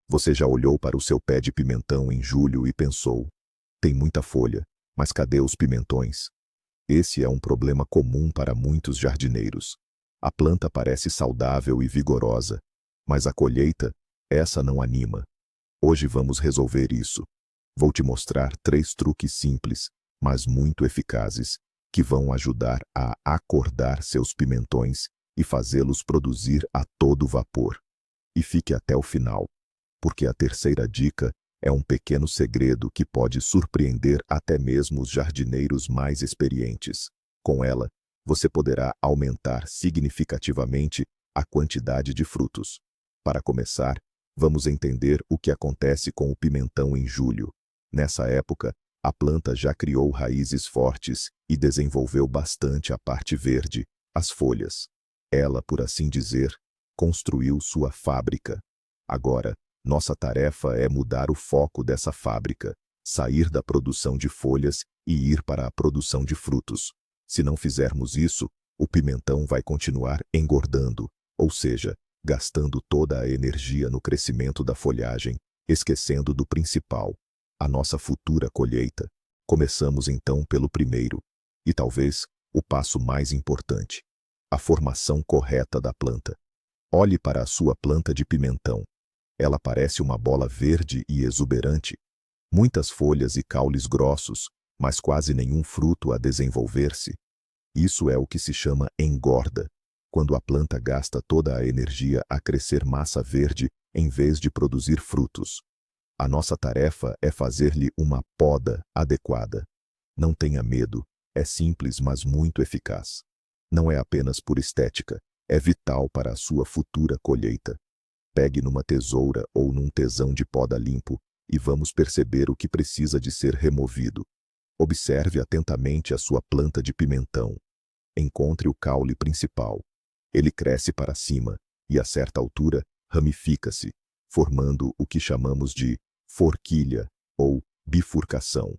Você já olhou para o seu pé de pimentão em julho e pensou: tem muita folha, mas cadê os pimentões? Esse é um problema comum para muitos jardineiros. A planta parece saudável e vigorosa, mas a colheita, essa não anima. Hoje vamos resolver isso. Vou te mostrar 3 truques simples, mas muito eficazes, que vão ajudar a acordar seus pimentões e fazê-los produzir a todo vapor. E fique até o final, porque a terceira dica é um pequeno segredo que pode surpreender até mesmo os jardineiros mais experientes. Com ela, você poderá aumentar significativamente a quantidade de frutos. Para começar, vamos entender o que acontece com o pimentão em julho. Nessa época, a planta já criou raízes fortes e desenvolveu bastante a parte verde, as folhas. Ela, por assim dizer, construiu sua fábrica. Agora, nossa tarefa é mudar o foco dessa fábrica, sair da produção de folhas e ir para a produção de frutos. Se não fizermos isso, o pimentão vai continuar engordando, ou seja, gastando toda a energia no crescimento da folhagem, esquecendo do principal, a nossa futura colheita. Começamos então pelo primeiro, e talvez o passo mais importante: a formação correta da planta. Olhe para a sua planta de pimentão. Ela parece uma bola verde e exuberante. Muitas folhas e caules grossos, mas quase nenhum fruto a desenvolver-se. Isso é o que se chama engorda, quando a planta gasta toda a energia a crescer massa verde em vez de produzir frutos. A nossa tarefa é fazer-lhe uma poda adequada. Não tenha medo, é simples, mas muito eficaz. Não é apenas por estética, é vital para a sua futura colheita. Pegue numa tesoura ou num tesão de poda limpo e vamos perceber o que precisa de ser removido. Observe atentamente a sua planta de pimentão. Encontre o caule principal. Ele cresce para cima e, a certa altura, ramifica-se, formando o que chamamos de forquilha ou bifurcação.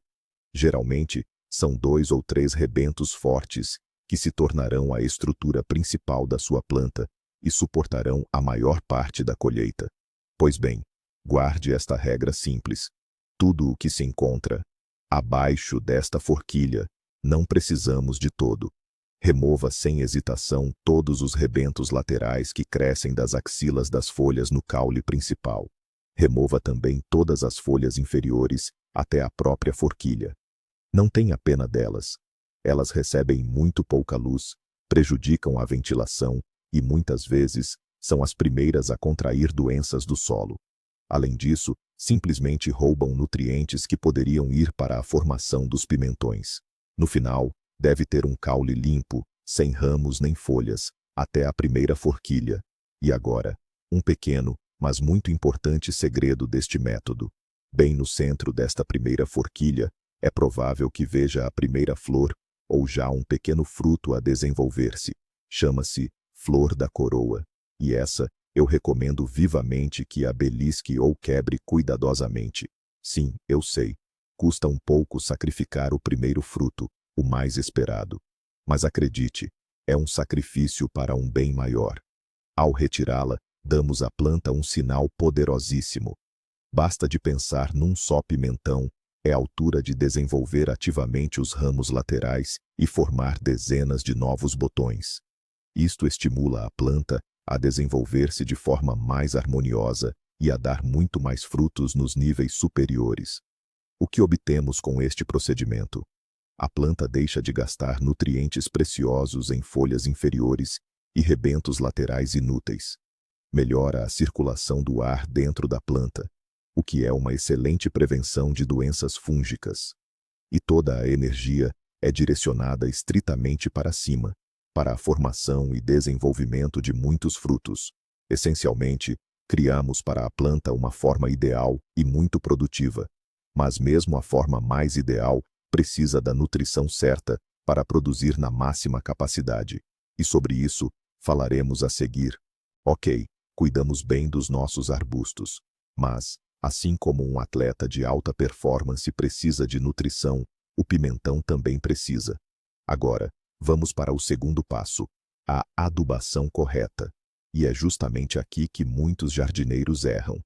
Geralmente, são 2 ou 3 rebentos fortes que se tornarão a estrutura principal da sua planta e suportarão a maior parte da colheita. Pois bem, guarde esta regra simples. Tudo o que se encontra abaixo desta forquilha não precisamos de todo. Remova sem hesitação todos os rebentos laterais que crescem das axilas das folhas no caule principal. Remova também todas as folhas inferiores até a própria forquilha. Não tenha pena delas. Elas recebem muito pouca luz, prejudicam a ventilação e muitas vezes são as primeiras a contrair doenças do solo. Além disso, simplesmente roubam nutrientes que poderiam ir para a formação dos pimentões. No final, deve ter um caule limpo, sem ramos nem folhas, até a primeira forquilha. E agora, um pequeno, mas muito importante segredo deste método. Bem no centro desta primeira forquilha, é provável que veja a primeira flor ou já um pequeno fruto a desenvolver-se. Chama-se flor da coroa, e essa eu recomendo vivamente que a belisque ou quebre cuidadosamente. Sim, eu sei, custa um pouco sacrificar o primeiro fruto, o mais esperado. Mas acredite, é um sacrifício para um bem maior. Ao retirá-la, damos à planta um sinal poderosíssimo. Basta de pensar num só pimentão, é a altura de desenvolver ativamente os ramos laterais e formar dezenas de novos botões. Isto estimula a planta a desenvolver-se de forma mais harmoniosa e a dar muito mais frutos nos níveis superiores. O que obtemos com este procedimento? A planta deixa de gastar nutrientes preciosos em folhas inferiores e rebentos laterais inúteis. Melhora a circulação do ar dentro da planta, o que é uma excelente prevenção de doenças fúngicas. E toda a energia é direcionada estritamente para cima, para a formação e desenvolvimento de muitos frutos. Essencialmente, criamos para a planta uma forma ideal e muito produtiva. Mas mesmo a forma mais ideal precisa da nutrição certa para produzir na máxima capacidade. E sobre isso, falaremos a seguir. Ok, cuidamos bem dos nossos arbustos. Mas, assim como um atleta de alta performance precisa de nutrição, o pimentão também precisa. Agora, vamos para o segundo passo, a adubação correta. E é justamente aqui que muitos jardineiros erram.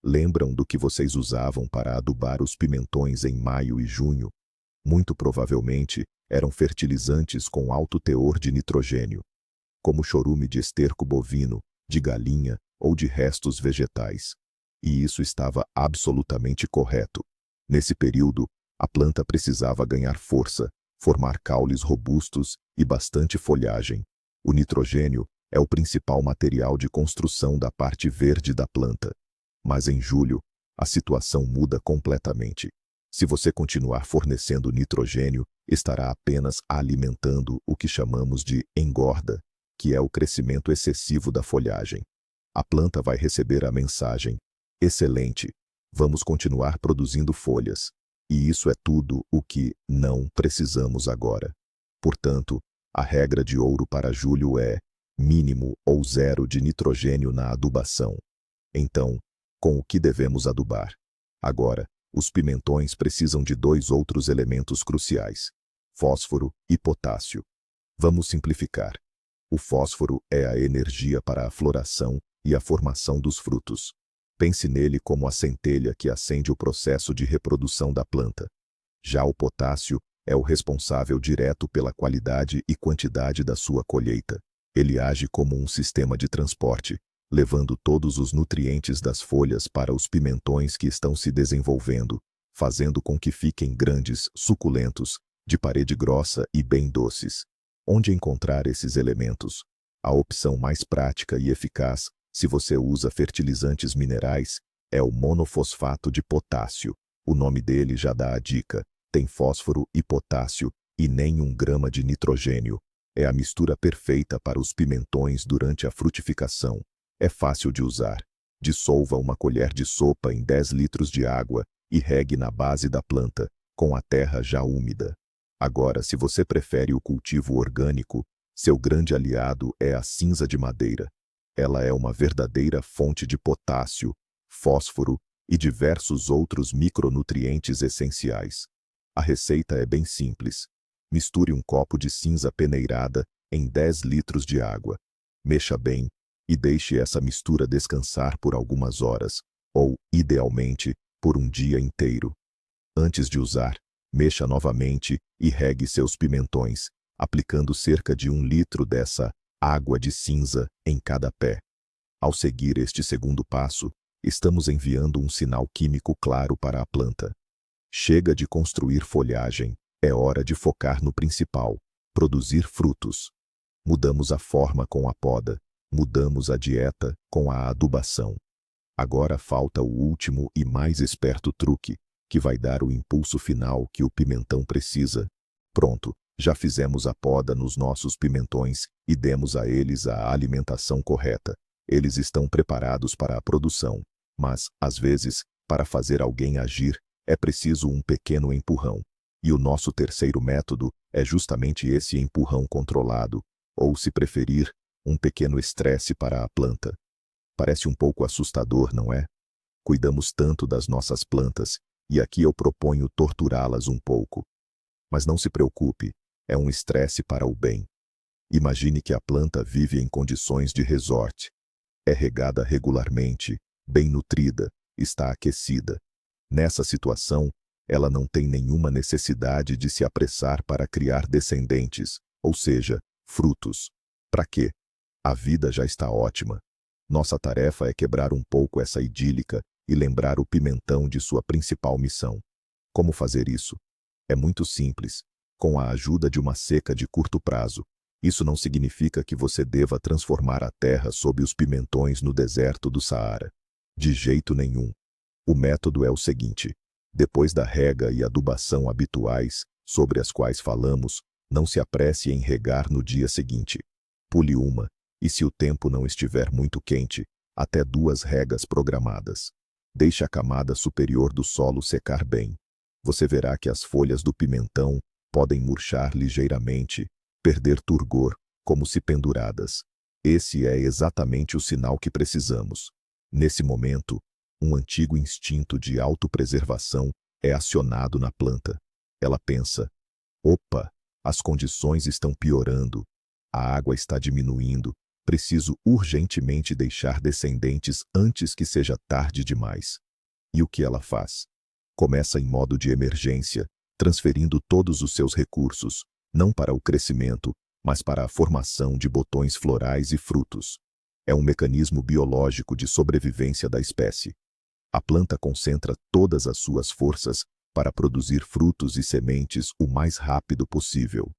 Lembram do que vocês usavam para adubar os pimentões em maio e junho? Muito provavelmente eram fertilizantes com alto teor de nitrogênio, como chorume de esterco bovino, de galinha ou de restos vegetais. E isso estava absolutamente correto. Nesse período, a planta precisava ganhar força, formar caules robustos e bastante folhagem. O nitrogênio é o principal material de construção da parte verde da planta. Mas em julho, a situação muda completamente. Se você continuar fornecendo nitrogênio, estará apenas alimentando o que chamamos de engorda, que é o crescimento excessivo da folhagem. A planta vai receber a mensagem: excelente, vamos continuar produzindo folhas. E isso é tudo o que não precisamos agora. Portanto, a regra de ouro para julho é mínimo ou zero de nitrogênio na adubação. Então, com o que devemos adubar? Agora, os pimentões precisam de dois outros elementos cruciais: fósforo e potássio. Vamos simplificar. O fósforo é a energia para a floração e a formação dos frutos. Pense nele como a centelha que acende o processo de reprodução da planta. Já o potássio é o responsável direto pela qualidade e quantidade da sua colheita. Ele age como um sistema de transporte, levando todos os nutrientes das folhas para os pimentões que estão se desenvolvendo, fazendo com que fiquem grandes, suculentos, de parede grossa e bem doces. Onde encontrar esses elementos? A opção mais prática e eficaz, se você usa fertilizantes minerais, é o monofosfato de potássio. O nome dele já dá a dica: tem fósforo e potássio e nem 1 grama de nitrogênio. É a mistura perfeita para os pimentões durante a frutificação. É fácil de usar. Dissolva 1 colher de sopa em 10 litros de água e regue na base da planta, com a terra já úmida. Agora, se você prefere o cultivo orgânico, seu grande aliado é a cinza de madeira. Ela é uma verdadeira fonte de potássio, fósforo e diversos outros micronutrientes essenciais. A receita é bem simples. Misture 1 copo de cinza peneirada em 10 litros de água. Mexa bem e deixe essa mistura descansar por algumas horas, ou, idealmente, por um dia inteiro. Antes de usar, mexa novamente e regue seus pimentões, aplicando cerca de 1 litro dessa água de cinza em cada pé. Ao seguir este segundo passo, estamos enviando um sinal químico claro para a planta. Chega de construir folhagem, é hora de focar no principal: produzir frutos. Mudamos a forma com a poda, mudamos a dieta com a adubação. Agora falta o último e mais esperto truque, que vai dar o impulso final que o pimentão precisa. Pronto, já fizemos a poda nos nossos pimentões e demos a eles a alimentação correta. Eles estão preparados para a produção, mas, às vezes, para fazer alguém agir, é preciso um pequeno empurrão. E o nosso terceiro método é justamente esse empurrão controlado, ou, se preferir, um pequeno estresse para a planta. Parece um pouco assustador, não é? Cuidamos tanto das nossas plantas, e aqui eu proponho torturá-las um pouco. Mas não se preocupe, é um estresse para o bem. Imagine que a planta vive em condições de resort. É regada regularmente, bem nutrida, está aquecida. Nessa situação, ela não tem nenhuma necessidade de se apressar para criar descendentes, ou seja, frutos. Para quê? A vida já está ótima. Nossa tarefa é quebrar um pouco essa idílica e lembrar o pimentão de sua principal missão. Como fazer isso? É muito simples, com a ajuda de uma seca de curto prazo. Isso não significa que você deva transformar a terra sob os pimentões no deserto do Saara. De jeito nenhum. O método é o seguinte: depois da rega e adubação habituais, sobre as quais falamos, não se apresse em regar no dia seguinte. Pule uma, e se o tempo não estiver muito quente, até 2 regas programadas. Deixe a camada superior do solo secar bem. Você verá que as folhas do pimentão podem murchar ligeiramente, perder turgor, como se penduradas. Esse é exatamente o sinal que precisamos. Nesse momento, um antigo instinto de autopreservação é acionado na planta. Ela pensa: opa, as condições estão piorando, a água está diminuindo, Preciso urgentemente deixar descendentes antes que seja tarde demais. E o que ela faz? Começa em modo de emergência, transferindo todos os seus recursos, não para o crescimento, mas para a formação de botões florais e frutos. É um mecanismo biológico de sobrevivência da espécie. A planta concentra todas as suas forças para produzir frutos e sementes o mais rápido possível.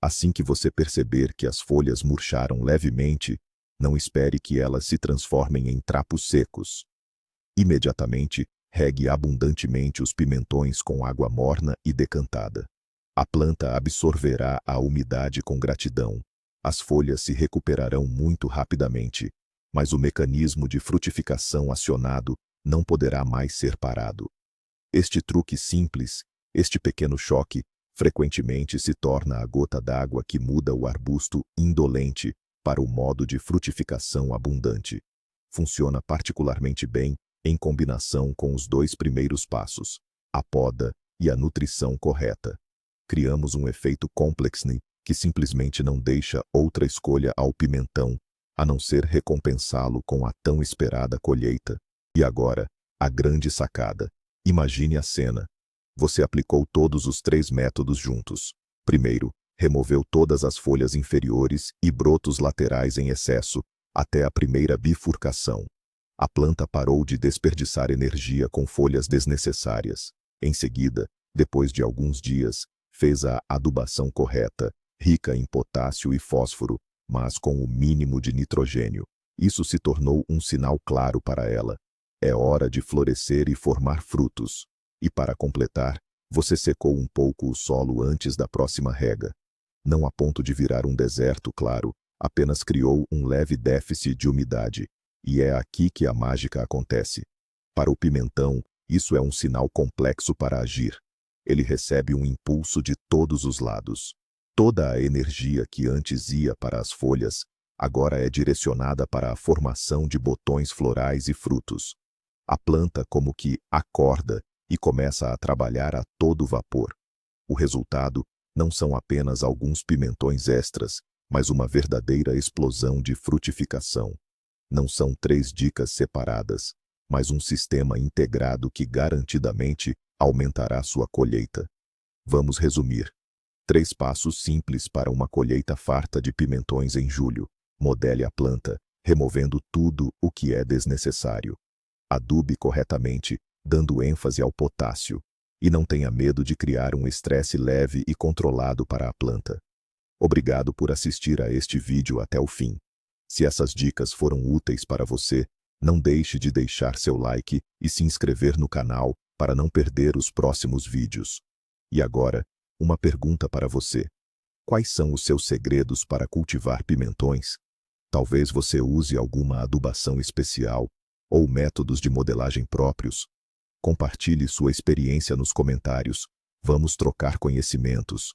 Assim que você perceber que as folhas murcharam levemente, não espere que elas se transformem em trapos secos. Imediatamente, regue abundantemente os pimentões com água morna e decantada. A planta absorverá a umidade com gratidão. As folhas se recuperarão muito rapidamente, mas o mecanismo de frutificação acionado não poderá mais ser parado. Este truque simples, este pequeno choque, frequentemente se torna a gota d'água que muda o arbusto indolente para o modo de frutificação abundante. Funciona particularmente bem em combinação com os dois primeiros passos, a poda e a nutrição correta. Criamos um efeito complexo que simplesmente não deixa outra escolha ao pimentão, a não ser recompensá-lo com a tão esperada colheita. E agora, a grande sacada. Imagine a cena. Você aplicou todos os 3 métodos juntos. Primeiro, removeu todas as folhas inferiores e brotos laterais em excesso, até a primeira bifurcação. A planta parou de desperdiçar energia com folhas desnecessárias. Em seguida, depois de alguns dias, fez a adubação correta, rica em potássio e fósforo, mas com o mínimo de nitrogênio. Isso se tornou um sinal claro para ela. É hora de florescer e formar frutos. E para completar, você secou um pouco o solo antes da próxima rega. Não a ponto de virar um deserto, claro, apenas criou um leve déficit de umidade. E é aqui que a mágica acontece. Para o pimentão, isso é um sinal complexo para agir. Ele recebe um impulso de todos os lados. Toda a energia que antes ia para as folhas, agora é direcionada para a formação de botões florais e frutos. A planta como que acorda e começa a trabalhar a todo vapor. O resultado não são apenas alguns pimentões extras, mas uma verdadeira explosão de frutificação. Não são 3 dicas separadas, mas um sistema integrado que garantidamente aumentará sua colheita. Vamos resumir. 3 passos simples para uma colheita farta de pimentões em julho. Modele a planta, removendo tudo o que é desnecessário. Adube corretamente, dando ênfase ao potássio. E não tenha medo de criar um estresse leve e controlado para a planta. Obrigado por assistir a este vídeo até o fim. Se essas dicas foram úteis para você, não deixe de deixar seu like e se inscrever no canal para não perder os próximos vídeos. E agora, uma pergunta para você. Quais são os seus segredos para cultivar pimentões? Talvez você use alguma adubação especial ou métodos de modelagem próprios. Compartilhe sua experiência nos comentários. Vamos trocar conhecimentos.